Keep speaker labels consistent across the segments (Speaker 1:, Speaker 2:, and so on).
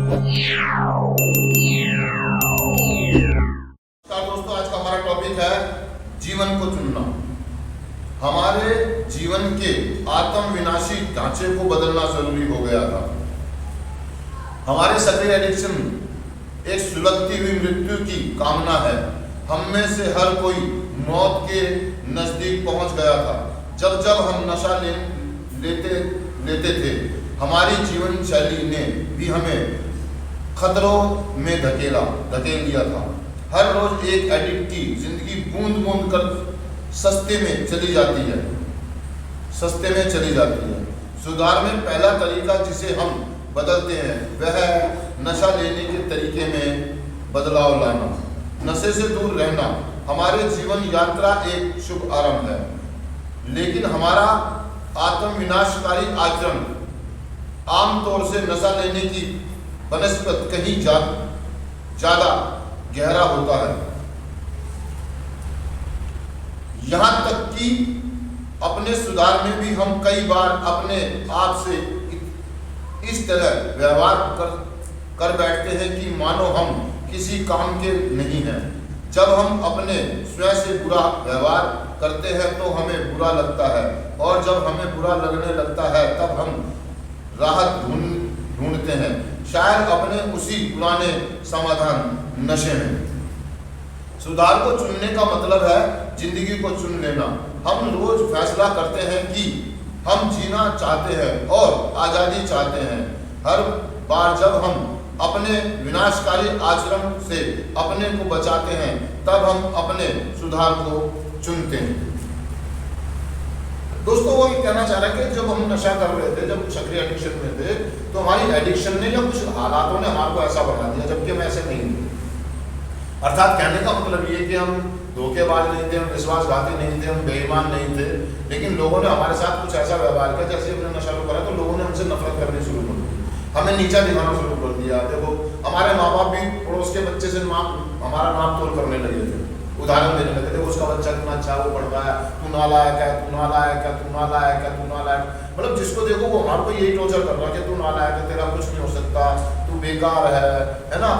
Speaker 1: दोस्तों, आज का हमारा टॉपिक है जीवन को चुनना। हमारे जीवन के आत्म विनाशी ढांचे को बदलना जरूरी हो गया था। हमारे सक्रिय एडिक्शन एक सुलगती हुई मृत्यु की कामना है। हम में से हर कोई मौत के नजदीक पहुंच गया था। जब जब हम नशा लेते थे, हमारी जीवन शैली ने भी हमें खतरों में धकेल दिया था। हर रोज एक एडिक्ट की जिंदगी बूंद बूंद कर सस्ते में चली जाती है। सुधार में पहला तरीका जिसे हम बदलते हैं वह है नशा लेने के तरीके में बदलाव लाना, नशे से दूर रहना। हमारे जीवन यात्रा एक शुभ आरंभ है, लेकिन हमारा आत्म विनाशकारी आचरण आमतौर से नशा लेने की बनस्पत कहीं ज्यादा गहरा होता है। यहां तक कि अपने सुधार में भी हम कई बार अपने आप से इस तरह व्यवहार कर बैठते हैं कि मानो हम किसी काम के नहीं हैं। जब हम अपने स्वयं से बुरा व्यवहार करते हैं तो हमें बुरा लगता है, और जब हमें बुरा लगने लगता है तब हम राहत ढूंढते हैं, शायद अपने उसी पुराने समाधान नशे में। सुधार को चुनने का मतलब है जिंदगी को चुन लेना। हम रोज फैसला करते हैं कि हम जीना चाहते हैं और आजादी चाहते हैं। हर बार जब हम अपने विनाशकारी आचरण से अपने को बचाते हैं, तब हम अपने सुधार को चुनते हैं। दोस्तों, वो ये कहना चाह रहा है कि जब हम नशा कर रहे थे, जब सक्रिय एडिक्शन में थे, तो हमारी एडिक्शन ने या कुछ हालातों ने हमारे को ऐसा बना दिया, जबकि हम ऐसे नहीं थे। अर्थात कहने का मतलब ये कि हम धोखेबाज नहीं थे, हम विश्वासघाती नहीं थे, हम बेईमान नहीं थे, लेकिन लोगों ने हमारे साथ कुछ ऐसा व्यवहार किया। जैसे हमने नशा करा तो लोगों ने हमसे नफरत करनी शुरू कर दी, हमें नीचा दिखाना शुरू कर दिया। देखो, हमारे माँ बाप भी पड़ोस के बच्चे से हमारा नाम तोल करने लगे थे, उदाहरण देने लगे थे। उसका बच्चा कितना अच्छा वो पढ़ रहा है, तू नालायक है, तू नालायक है, तू नालायक है, तू नालायक। मतलब जिसको देखो वो हमारे को यही टॉर्चर कर रहा है कि तू नालायक है, तेरा कुछ नहीं हो सकता, तू बेकार है ना।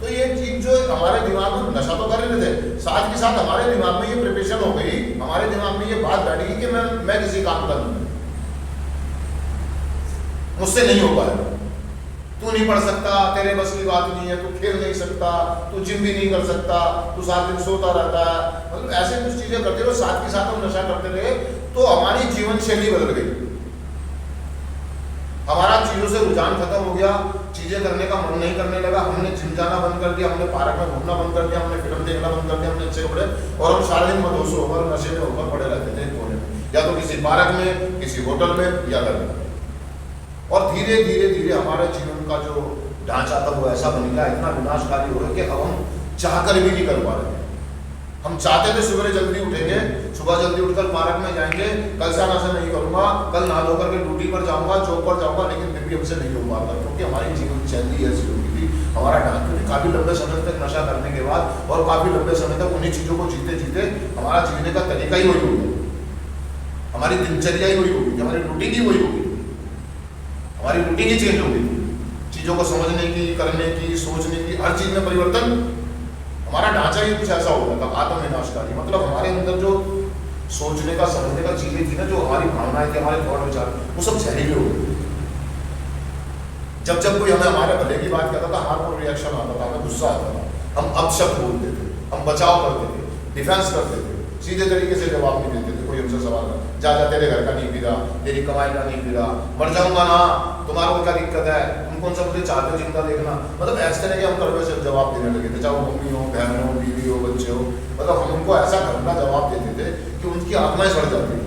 Speaker 1: तो ये चीज जो हमारे दिमाग में, नशा तो कर रहे थे, साथ के साथ हमारे दिमाग में ये प्रिपरेशन हो गई, हमारे दिमाग में ये बात बैठेगी कि मैं किसी काम का नहीं, मुझसे नहीं हो पाएगा, तू नहीं पढ़ सकता, तेरे बस की बात नहीं है, तू खेल नहीं सकता, तू जिम भी नहीं कर सकता, तू साथ दिन सोता रहता है। मतलब ऐसे कुछ चीजें करते रहो, साथ के साथ हम नशा करते रहे, तो हमारी जीवन शैली बदल गई। हमारा चीजों से रुझान खत्म हो गया, चीजें करने का मन नहीं करने लगा। हमने जिम जाना बंद कर दिया, हमने पार्क में घूमना बंद कर दिया, हमने फिल्म देखना बंद कर दिया, हमने अच्छे कपड़े, और हम सारा दिन मदहोश होकर नशे में होकर पड़े रहते थे कोने में, या तो किसी पार्क में, किसी होटल में, या घर में। और धीरे धीरे हमारे जीवन का जो ढांचा था वो ऐसा बन गया, इतना विनाशकारी हो गया कि अब हम चाहकर भी नहीं कर पा रहे। हम चाहते थे सुबह जल्दी उठेंगे, सुबह जल्दी उठकर पार्क में जाएंगे, कल से नशा नहीं करूंगा, कल नहा धोकर के ड्यूटी पर जाऊंगा, जॉब पर जाऊंगा, लेकिन फिर भी हमसे नहीं हो पा रहा, क्योंकि हमारी जीवन शैली ऐसी हो गई थी। हमारा ढांचा काफी लंबे समय तक नशा करने के बाद और काफी लंबे समय तक उन्हीं चीजों को जीते हमारा जीने का तरीका ही वही हो गया, हमारी दिनचर्या ही वही होगी, हमारी रूटीन ही वही होगी, हमारी रूटीन ही चेंज हो गई। चीजों को समझने की, करने की, सोचने की, हर चीज में परिवर्तन। हमारा ढांचा ही कुछ ऐसा हो गया था, आत्म विनाशकारी। मतलब हमारे अंदर जो सोचने का, समझने का चीजें थी ना, जो हमारी भावनाएं थी, हमारे थॉट विचार, वो सब जहरीले हो गए। जब कोई हमें हमारे भले की बात कहता था, हमारे को रिएक्शन आता था, हमें गुस्सा आता था, हम अपशब्द बोलते थे, हम बचाव करते थे, डिफेंस करते थे, सीधे तरीके से जवाब नहीं देते थे। कोई हमसे सवाल कर, जा तेरे घर का नहीं पीरा, तेरी कमाई का नहीं पीरा, मर जाऊंगा ना, तुम्हारा को क्या दिक्कत है, तुम कौन सा मुझे चाहते हो जिंदा देखना। मतलब ऐसे तरह के हम कड़वे से जवाब देने लगे थे, चाहे वो मम्मी हो, बहन हो, बीवी हो, बच्चे हो। मतलब हम उनको ऐसा घटना जवाब देते थे कि उनकी आत्माएं सड़ जाती थी,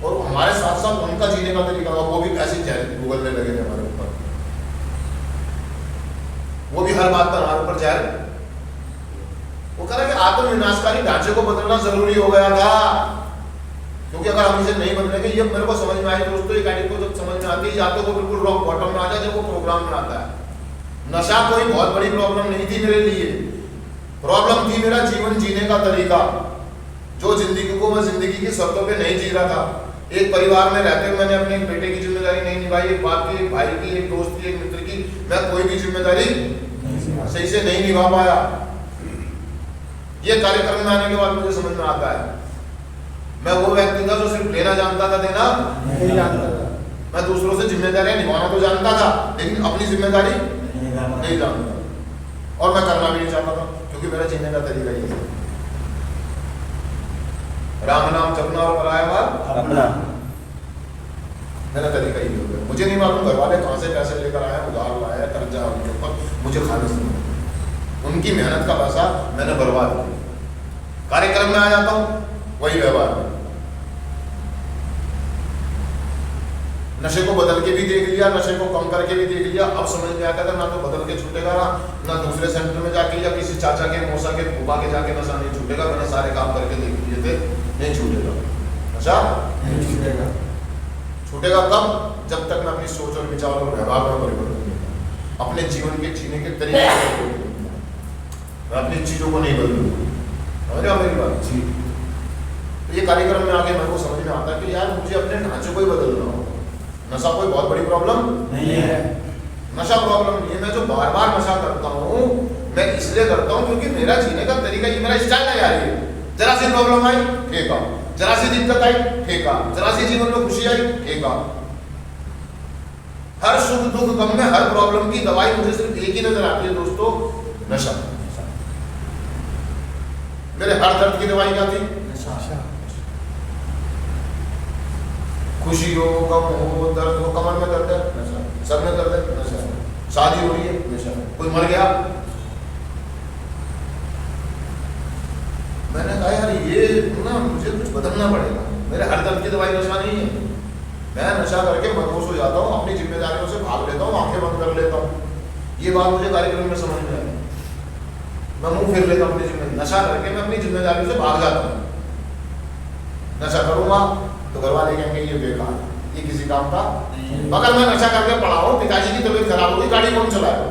Speaker 1: और हमारे साथ साथ उनका जीने का तरीका वो भी ऐसे उगलने लगे थे हमारे ऊपर। वो भी हर बात पर हमारे ऊपर जहर। वो कह रहा कि आत्म विनाशकारी ढांचे को बदलना जरूरी हो गया था, क्योंकि अगर हम इसे नहीं बदलेंगे, ये मेरे को समझ में आई दोस्तों, एक एडिक्ट को जब समझ में आती है, या तो वो बिल्कुल रॉक बॉटम में आ जाए, जब वो प्रोग्राम में आता है। नशा कोई बहुत बड़ी प्रॉब्लम नहीं थी मेरे लिए, प्रॉब्लम थी मेरा जीवन जीने का तरीका, जो जिंदगी को मैं जिंदगी की शर्तों पे नहीं जी रहा था। एक परिवार में रहते हुए मैंने अपने एक बेटे की जिम्मेदारी नहीं निभाई, एक बाप की, एक भाई की, एक दोस्त की, एक मित्र की, मैं कोई भी जिम्मेदारी सही से नहीं निभा पाया। ये कार्यक्रम में आने के बाद मुझे समझ में आता है, मैं वो व्यक्ति था जो सिर्फ लेना जानता था, देना नहीं जानता था। मैं दूसरों से जिम्मेदारियां निभाना तो जानता था, लेकिन अपनी जिम्मेदारी नहीं जानता, और मैं करना भी नहीं चाहता था, क्योंकि मेरा जीने का तरीका ये था, राम नाम जपना और पराया माल अपना। मेरा तरीका ही हो गया। मुझे नहीं मालूम घर वाले कहाँ से पैसे लेकर आए, उधार लाए, कर्जा उनके ऊपर, मुझे खाने से उनकी मेहनत का पैसा मैंने बर्बाद किया। कार्यक्रम में आ जाता हूँ, वही व्यवहार है। नशे को बदल के भी देख लिया, नशे को कम करके भी देख लिया, अब समझ में आता था ना तो बदल के छूटेगा ना दूसरे सेंटर में जाके या किसी चाचा के, मौसा के, फूफा के जाके नशा नहीं छूटेगा। मैंने सारे काम करके देख लिए थे, नहीं छूटेगा नशा, नहीं छूटेगा। छूटेगा कब? जब तक मैं अपनी सोच और विचार और व्यवहार में परिवर्तन नहीं करूं, अपने जीवन के जीने के तरीके मैं अपनी चीजों को नहीं बदलूंगा। समझ रहे हो मेरी बात जी? तो ये कार्यक्रम में आके मेरे को समझ में आता है कि यार मुझे अपने ढांचे को ही बदलना हो। नशा कोई बहुत बड़ी प्रॉब्लम नहीं है, नशा प्रॉब्लम नहीं है। मैं जो बार बार नशा करता हूँ, मैं इसलिए करता हूँ क्योंकि मेरा जीने का तरीका, ये मेरा स्टाइल है यार। ये जरा सी प्रॉब्लम आई फेंका, जरा सी दिक्कत आई फेंका, जरा सी जीवन में खुशी आई फेंका। हर सुख दुख गम में हर प्रॉब्लम की दवाई मुझे सिर्फ एक ही नजर आती है दोस्तों, नशा। मेरे हर दर्द की दवाई क्या थी? नशा। खुशी हो, गम हो, दर्द हो, कमर में दर्द है नशा, सर में दर्द है नशा, शादी हो रही है नशा, कोई मर गया। मैंने कहा यार ये ना मुझे कुछ बदलना पड़ेगा। मेरे हर दर्द की दवाई नशा नहीं है। मैं नशा करके मदहोश हो जाता हूँ, अपनी जिम्मेदारियों से भाग लेता हूँ, आंखें बंद कर लेता हूँ। ये बात मुझे कार्यक्रम में समझ में आई। मैं मुंह फेर लेता हूँ अपनी जिम्मेदारी, नशा करके मैं अपनी जिम्मेदारियों से भाग जाता हूँ। नशा करूंगा तो घर वाले कहेंगे ये बेकार, ये किसी काम का। अगर मैं नशा करके पड़ा हूँ, पिताजी की तबीयत खराब होगी, गाड़ी कौन चलाएगा?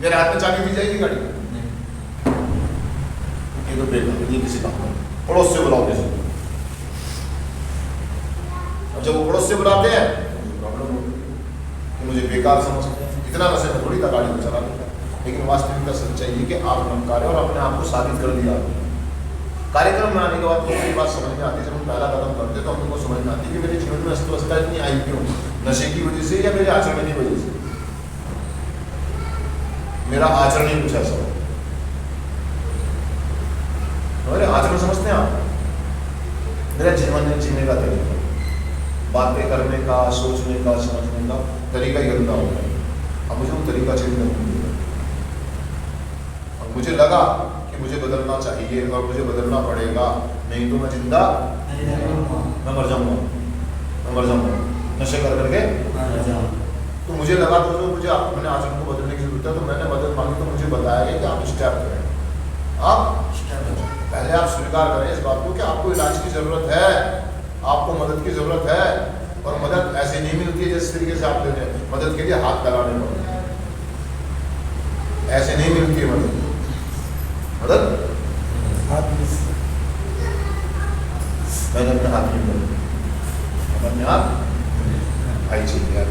Speaker 1: मेरे हाथ में चाबी दी जाएगी गाड़ी? ये तो बेकार, ये किसी काम का। पड़ोस से बुलाओ किसी, और जब वो पड़ोस से बुलाते हैं प्रॉब्लम होती है कि मुझे बेकार समझते हैं। इतना नशे में थोड़ी था गाड़ी में चला देता, लेकिन वास्तविकता सच्चाई है कि आप नमकार और अपने आप को साबित कर दिया। कार्यक्रम में आने के बाद मेरी बात समझ में आती है। जब हम पहला कदम करते तो हमको समझ में आती है कि मेरे जीवन में अस्वस्थता इतनी आई क्यों? नशे की वजह से या मेरे आचरण की वजह से? मेरा आचरण ही कुछ ऐसा हो। मेरे आचरण समझते हैं आप? मेरा जीवन जीने का तरीका, बातें करने का, सोचने का, समझने का तरीका ही गंदा हो गया। अब मुझे वो तरीका चेंज करना है। और मुझे लगा मुझे बदलना चाहिए और मुझे बदलना पड़ेगा, नहीं तो मैं जिंदा मैं मर जाऊंगा, मैं मर जाऊंगा नशे कर करके। तो मुझे लगा तो जो मुझे अपने आचरण को बदलने की जरूरत है, तो मैंने मदद मांगी। तो मुझे बताया गया कि आप स्टेप करें। आप पहले आप स्वीकार करें इस बात को कि आपको इलाज की जरूरत है, आपको मदद की जरूरत है। और मदद ऐसे नहीं मिलती है जिस तरीके से आप लेते हैं। मदद के लिए हाथ फैलाने पड़ते हैं, ऐसे नहीं मिलती है मदद। मदद मैंने अपने हाथ नहीं बोला, अपने हाथ भाई चाहिए।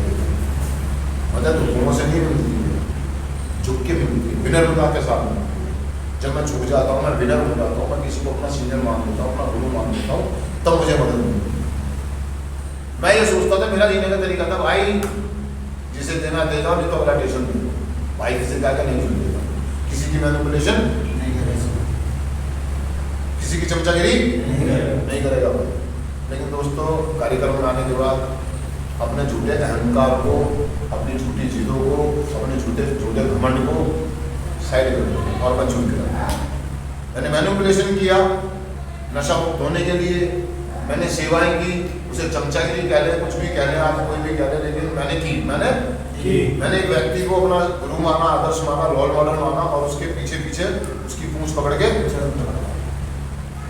Speaker 1: मदद दोनों से नहीं मिलती है, झुक के मिलती है, विनम्रता के साथ। जब मैं झुक जाता हूँ, मैं विनम्र हो जाता हूँ, मैं किसी को अपना सीनियर मान लेता हूँ, अपना गुरु मान लेता हूँ, तब मुझे मदद मिलती है। मैं ये सोचता था, मेरा जीने का तरीका था भाई जिसे देना दे जाओ, नहीं तो अगला टेंशन दे दो। भाई किसी का नहीं सुन देगा, किसी की मैनिपुलेशन नहीं करेगा, किसी की चमचागिरी नहीं करेगा भाई। लेकिन दोस्तों कार्यक्रम में आने के बाद अपने झूठे अहंकार को, अपनी झूठी चीज़ों को, अपने झूठे घमंड को साइड कर दो और मैं झूठ गया। मैंने मैनिपुलेशन किया नशा मुक्त होने के लिए, मैंने सेवाएं की, उसे चमचागिरी कह ले, कुछ भी कह ले, आप कोई भी कह ले, लेकिन मैंने की। मैंने एक व्यक्ति को अपना गुरु माना, आदर्श माना, रोल मॉडल माना और उसके पीछे पीछे उसकी पूंछ पकड़ के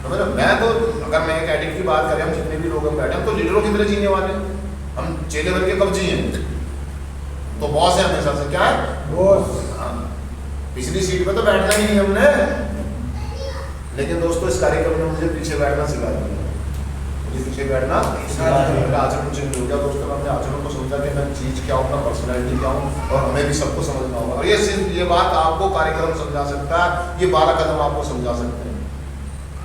Speaker 1: तो मैं तो, अगर मैं एक एडिक्ट की बात करें, हम जितने भी लोग हम बैठे हैं तो लीडरों की तरह जीने वाले, हम चेले बन के कब जिए? तो बॉस है हमेशा से, क्या है बॉस। हाँ, पिछली सीट पे तो बैठना ही नहीं हमने। लेकिन दोस्तों इस कार्यक्रम ने मुझे पीछे बैठना सिखा दिया। मुझे पीछे बैठना, मेरा आचरण चेंज हो गया। दोस्तों हमने आचरण को समझा कि मैं चीज क्या हूँ, अपना पर्सनैलिटी क्या हूँ, और हमें भी सबको समझना होगा। और ये सिर्फ ये बात आपको कार्यक्रम समझा सकता है, ये 12 कदम आपको समझा सकते हैं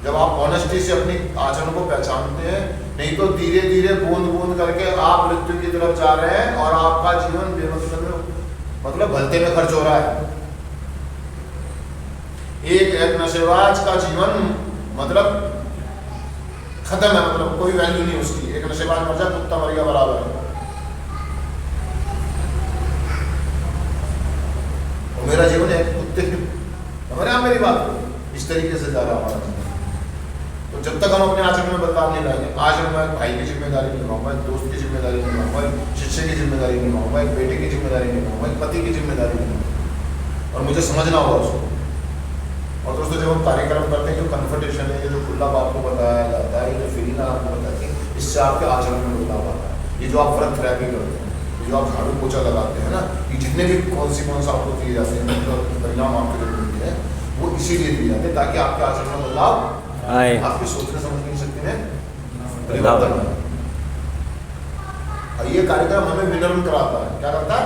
Speaker 1: जब आप ऑनेस्टी से अपनी आचरण को पहचानते हैं। नहीं तो धीरे धीरे बूंद बूंद करके आप मृत्यु की तरफ जा रहे हैं और आपका जीवन बेमतलब मतलब भलते में खर्च हो रहा है। एक नशेबाज का जीवन मतलब खत्म है, मतलब कोई वैल्यू नहीं उसकी। एक नशेबाज मर जाए कुत्ता मर गया बराबर है। और मेरा जीवन है कुत्ते हमारे यहाँ मेरी बात इस तरीके से जा रहा हमारा जीवन। तो जब तक हम अपने आचरण में बदलाव नहीं लाएंगे, आज मैं भाई की जिम्मेदारी निभाऊंगा, एक दोस्त की जिम्मेदारी निभाऊंगा, एक शिक्षक की जिम्मेदारी निभाऊंगा, एक बेटे की जिम्मेदारी निभाऊंगा, एक पति की जिम्मेदारी निभाऊंगा, और मुझे समझना होगा उसको। और दोस्तों जब हम कार्यक्रम करते हैं, जो कन्फर्टेशन है, ये जो खुला आपको बताया जाता है, ये जो फीलिंग आपको बताती है, इससे आपके आचरण में बदलाव आता है। ये जो आप फर्क थेरेपी करते हैं, ये जो आप झाड़ू पोछा लगाते हैं ना, ये जितने भी कौन सा आपको दिए जाते हैं, मतलब परिणाम आपके जो मिलते हैं, वो इसीलिए दिए जाते हैं ताकि आपके आचरण में बदलाव आए, आपकी सोचने समझने की शक्ति में परिवर्तन आए। और ये कार्यक्रम हमें विनम्र कराता है। क्या करता है?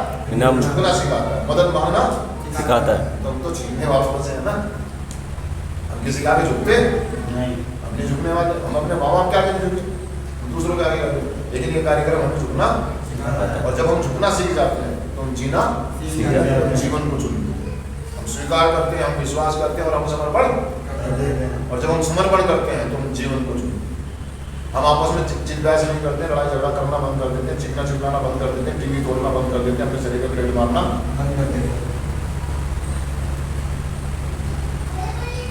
Speaker 1: झुकना सिखाता है, मदद मांगना सिखाता है। तो हम तो छीनने वापस से है ना, हम किसी के आगे झुकते नहीं, हम नहीं झुकने वाले। हम अपने माँ बाप के आगे नहीं झुकते, दूसरों के आगे झुकते, लेकिन ये कार्यक्रम हमें झुकना सिखाता है। और जब हम झुकना सीख जाते हैं तो हम जीना सीख जाते हैं, जीवन को चुनते हैं, हम स्वीकार करते हैं, हम विश्वास करते हैं और हम समर्पण। और जब हम समर्पण करते हैं तो हम जीवन को चुनते हैं। हम आपस में चिट बहस नहीं करते, लड़ाई झगड़ा करना बंद कर देते हैं, चिकना चिल्लाना बंद कर देते हैं, टीवी तोड़ना बंद कर देते हैं, अपने शरीर पे ब्लेड मारना बंद कर देते हैं,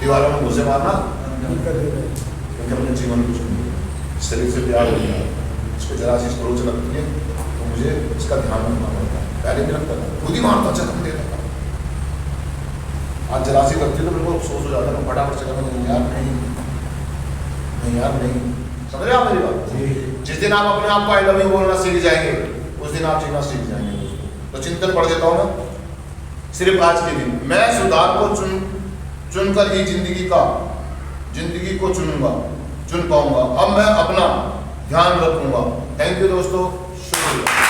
Speaker 1: दीवारों में घुसे मारना बंद कर देते हैं, क्योंकि अपने जीवन को चुनते हैं। शरीर से प्यार हो गया, इस पर जरा सी स्प्रोच लगती है तो मुझे इसका ध्यान रखना पड़ता है। पहले भी रखता था, खुद ही मारता, चकम देता था। आज जरासी लगती है तो मेरे को अफसोस हो जाता है, मैं फटाफट से कहता हूँ यार नहीं यार नहीं। समझ रहे आप मेरी बात? जिस दिन आप अपने आप को आई लव यू बोलना सीख जाएंगे, उस दिन आप जीना सीख जाएंगे। तो चिंतन पढ़ देता हूँ मैं सिर्फ आज के दिन। मैं सुधार को चुनकर ही जिंदगी को चुन पाऊंगा। अब मैं अपना ध्यान रखूंगा। थैंक यू दोस्तों, शुक्रिया।